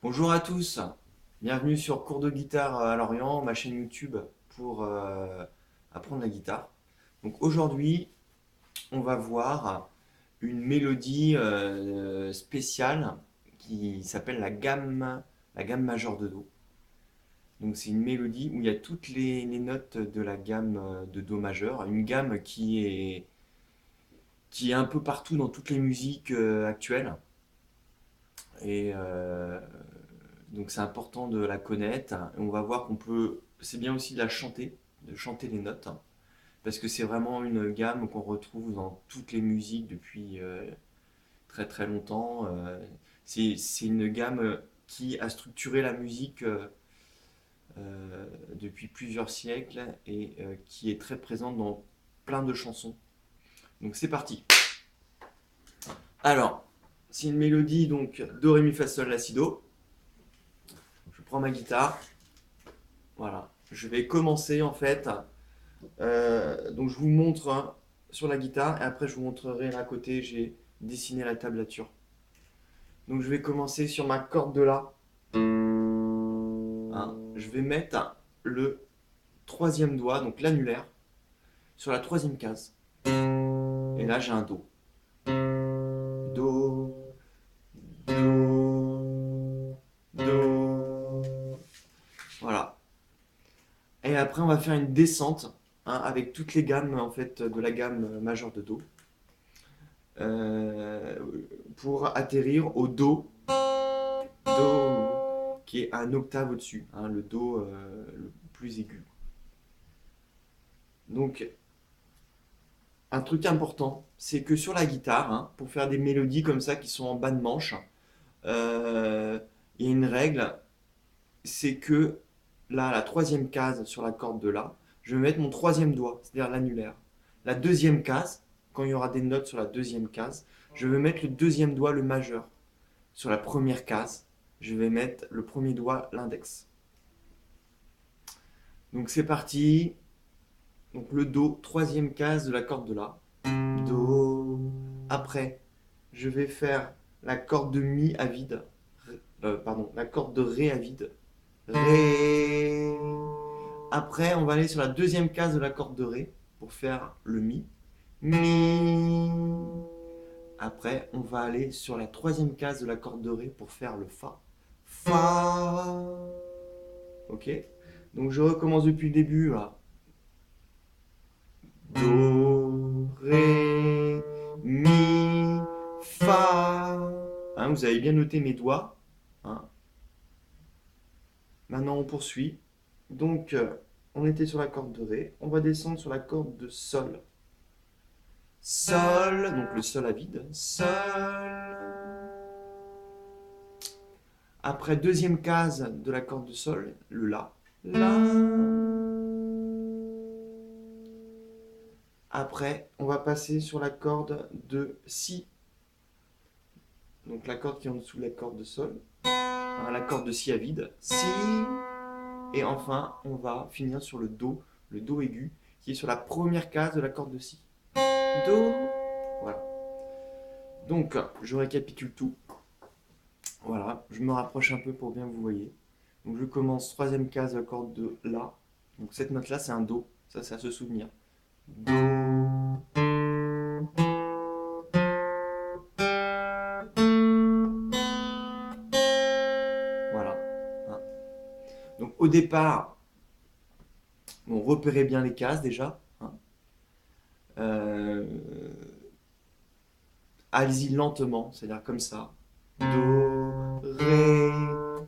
Bonjour à tous, bienvenue sur Cours de guitare à Lorient, ma chaîne YouTube pour apprendre la guitare. Donc aujourd'hui, on va voir une mélodie spéciale qui s'appelle la gamme majeure de Do. Donc c'est une mélodie où il y a toutes les notes de la gamme de Do majeur, une gamme qui est un peu partout dans toutes les musiques actuelles. Et donc c'est important de la connaître. Et on va voir qu'on peut. C'est bien aussi de chanter les notes, parce que c'est vraiment une gamme qu'on retrouve dans toutes les musiques depuis très très longtemps. C'est une gamme qui a structuré la musique depuis plusieurs siècles et qui est très présente dans plein de chansons. Donc c'est parti. Alors, c'est une mélodie donc do ré mi fa sol la si do. Je prends ma guitare. Voilà. Je vais commencer en fait. Donc je vous montre sur la guitare et après je vous montrerai à côté, j'ai dessiné la tablature. Donc je vais commencer sur ma corde de La. Hein. Je vais mettre le troisième doigt, donc l'annulaire, sur la troisième case. Et là j'ai un Do. Do, Do, Do. Voilà. Et après on va faire une descente avec toutes les gammes en fait de la gamme majeure de Do. euh, pour atterrir au Do qui est un octave au-dessus, le Do le plus aigu. Donc, un truc important, c'est que sur la guitare, pour faire des mélodies comme ça qui sont en bas de manche, euh, il y a une règle, c'est que là, la troisième case sur la corde de La, je vais mettre mon troisième doigt, c'est-à-dire l'annulaire. La deuxième case, quand il y aura des notes sur la deuxième case, je vais mettre le deuxième doigt, le majeur. Sur la première case, je vais mettre le premier doigt, l'index. Donc c'est parti. Donc le Do, troisième case de la corde de La. Do. Après, je vais faire la corde de Mi à vide. Pardon, la corde de Ré à vide. Ré. Après, on va aller sur la deuxième case de la corde de Ré pour faire le Mi. Mi. Après, on va aller sur la troisième case de la corde de Ré pour faire le Fa. Fa. Ok. Donc je recommence depuis le début à Do, Ré, Mi, Fa. Vous avez bien noté mes doigts. hein. Maintenant on poursuit. Donc on était sur la corde de Ré. On va descendre sur la corde de Sol. Sol, donc le Sol à vide. Sol. Après, deuxième case de la corde de Sol, le La. La. Après, on va passer sur la corde de Si. Donc la corde qui est en dessous de la corde de Sol. La corde de Si à vide. Si. Et enfin, on va finir sur le Do aigu, qui est sur la première case de la corde de Si. Do. Voilà. Donc, je récapitule tout. Voilà, je me rapproche un peu pour bien vous voyez. Donc je commence troisième case de la corde de La. Donc cette note-là, c'est un Do. Ça, c'est à se souvenir. Do. Voilà. Hein. Donc au départ, on repérait bien les cases déjà. Euh, Allez-y lentement, c'est-à-dire comme ça. Do, Ré,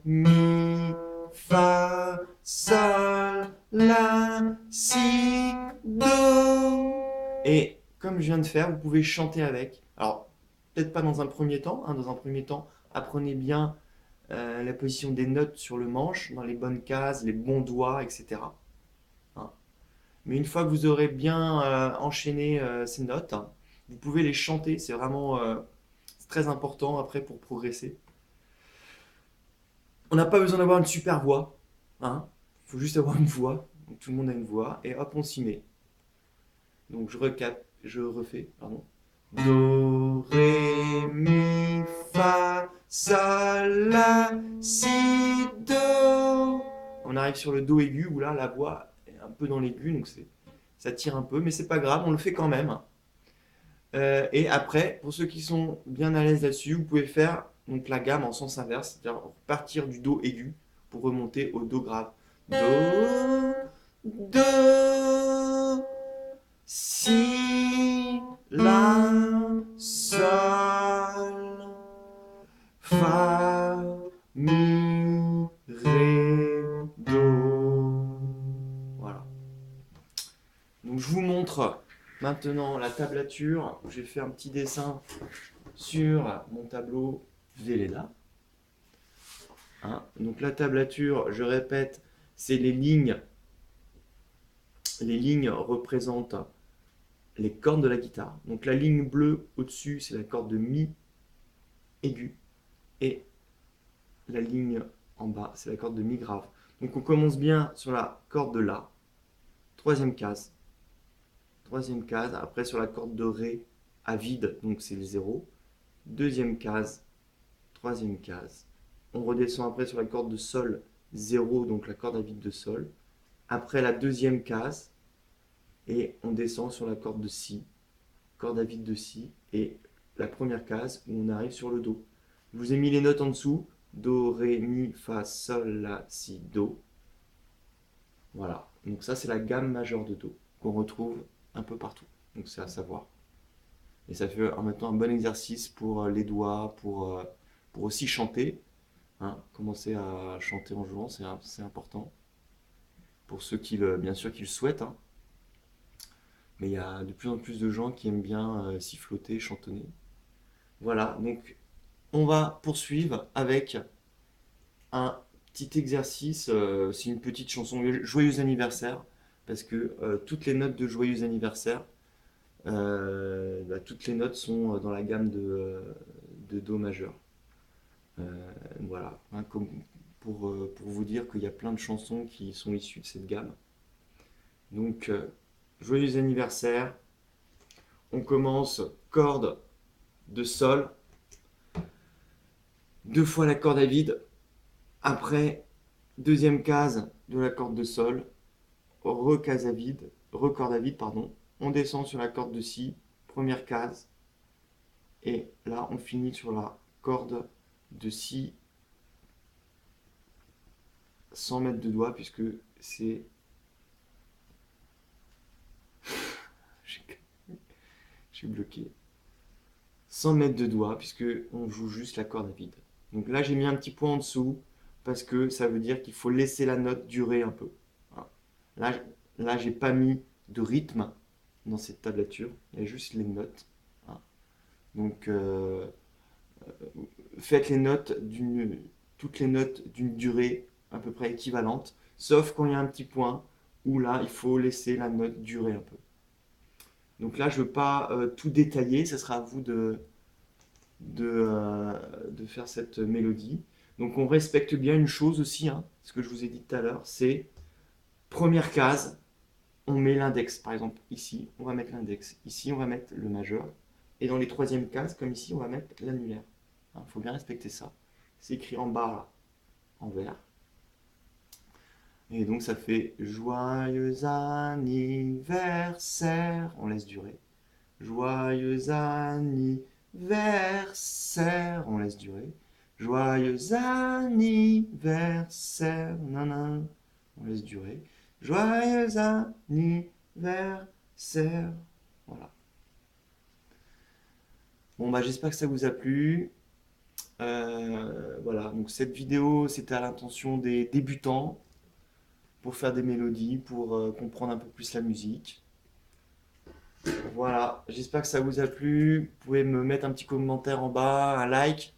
Mi, Fa, Sol, La, Si, Do. Et comme je viens de faire, vous pouvez chanter avec. Alors, peut-être pas dans un premier temps. Dans un premier temps, apprenez bien la position des notes sur le manche, dans les bonnes cases, les bons doigts, etc. Hein. Mais une fois que vous aurez bien enchaîné ces notes, vous pouvez les chanter. C'est vraiment c'est très important après pour progresser. On n'a pas besoin d'avoir une super voix. Il faut juste avoir une voix. Donc, tout le monde a une voix. Et hop, on s'y met. Donc je refais. Pardon. Do, ré, mi, fa, sol, la, si, do. On arrive sur le do aigu où là la voix est un peu dans l'aigu, donc ça tire un peu, mais c'est pas grave, on le fait quand même. Et après, pour ceux qui sont bien à l'aise là-dessus, vous pouvez faire donc, la gamme en sens inverse, c'est-à-dire partir du do aigu pour remonter au do grave. Do, do, si, la, sol, fa, mi, ré, do. Voilà. Donc je vous montre maintenant la tablature. J'ai fait un petit dessin sur mon tableau Velleda. Hein, donc la tablature, je répète, c'est les lignes. Les lignes représentent les cordes de la guitare. Donc la ligne bleue au-dessus, c'est la corde de mi aigu. Et la ligne en bas, c'est la corde de mi grave. Donc on commence bien sur la corde de la. Troisième case. Troisième case. Après sur la corde de ré à vide, donc c'est le 0. Deuxième case. Troisième case. On redescend après sur la corde de sol 0, donc la corde à vide de sol. Après la deuxième case. Et on descend sur la corde de si. Corde à vide de si. Et la première case où on arrive sur le do. Je vous ai mis les notes en dessous. Do, ré, mi, fa, sol, la, si, do. Voilà. Donc ça, c'est la gamme majeure de do qu'on retrouve un peu partout. Donc c'est à savoir. Et ça fait en même temps un bon exercice pour les doigts, pour aussi chanter. Hein. Commencer à chanter en jouant, c'est important. Pour ceux qui bien sûr qui le souhaitent. Hein. Mais il y a de plus en plus de gens qui aiment bien siffloter, chantonner. Voilà, donc on va poursuivre avec un petit exercice. C'est une petite chanson Joyeux anniversaire, parce que toutes les notes de Joyeux anniversaire, toutes les notes sont dans la gamme de Do majeur. Voilà, hein, pour vous dire qu'il y a plein de chansons qui sont issues de cette gamme. Donc, Joyeux anniversaire. On commence corde de sol, deux fois la corde à vide. Après, deuxième case de la corde de sol, recorde à vide, pardon. On descend sur la corde de si, première case. Et là, on finit sur la corde de si sans mettre de doigt, puisque c'est... J'ai bloqué. Sans mettre de doigt, puisque on joue juste la corde à vide. Donc là, j'ai mis un petit point en dessous, parce que ça veut dire qu'il faut laisser la note durer un peu. Là, j'ai pas mis de rythme dans cette tablature, il y a juste les notes. Donc, faites toutes les notes d'une durée à peu près équivalente, sauf quand il y a un petit point où là, il faut laisser la note durer un peu. Donc là, je ne veux pas tout détailler, ça sera à vous de faire cette mélodie. Donc on respecte bien une chose aussi, hein, ce que je vous ai dit tout à l'heure, c'est première case, on met l'index. Par exemple, ici, on va mettre l'index. Ici, on va mettre le majeur. Et dans les troisièmes cases, comme ici, on va mettre l'annulaire. Il faut bien respecter ça. C'est écrit en bas, là, en vert. Et donc ça fait Joyeux anniversaire. On laisse durer. Joyeux anniversaire. On laisse durer. Joyeux anniversaire. Nanan. On laisse durer. Joyeux anniversaire. Voilà. Bon, bah, j'espère que ça vous a plu. Voilà, donc cette vidéo, c'était à l'intention des débutants pour faire des mélodies, pour comprendre un peu plus la musique. Voilà, j'espère que ça vous a plu. Vous pouvez me mettre un petit commentaire en bas, un like.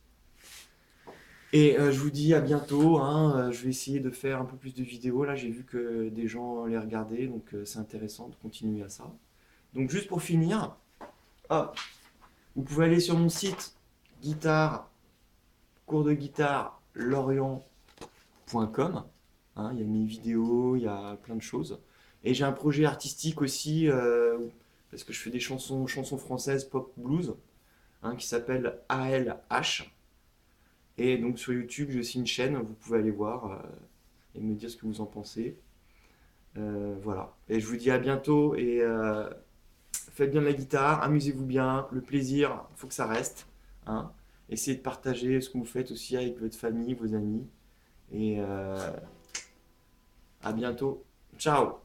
Et je vous dis à bientôt. Hein. Je vais essayer de faire un peu plus de vidéos. Là, j'ai vu que des gens les regardaient, donc c'est intéressant de continuer à ça. Donc juste pour finir, hop, vous pouvez aller sur mon site guitare, cours de guitare, lorient.com. Hein, il y a mes vidéos, il y a plein de choses. Et j'ai un projet artistique aussi, parce que je fais des chansons françaises pop blues, hein, qui s'appelle ALH. Et donc sur YouTube, j'ai aussi une chaîne, vous pouvez aller voir et me dire ce que vous en pensez. Voilà. Et je vous dis à bientôt et faites bien de la guitare, amusez-vous bien, le plaisir, il faut que ça reste. Hein. Essayez de partager ce que vous faites aussi avec votre famille, vos amis. Et à bientôt. Ciao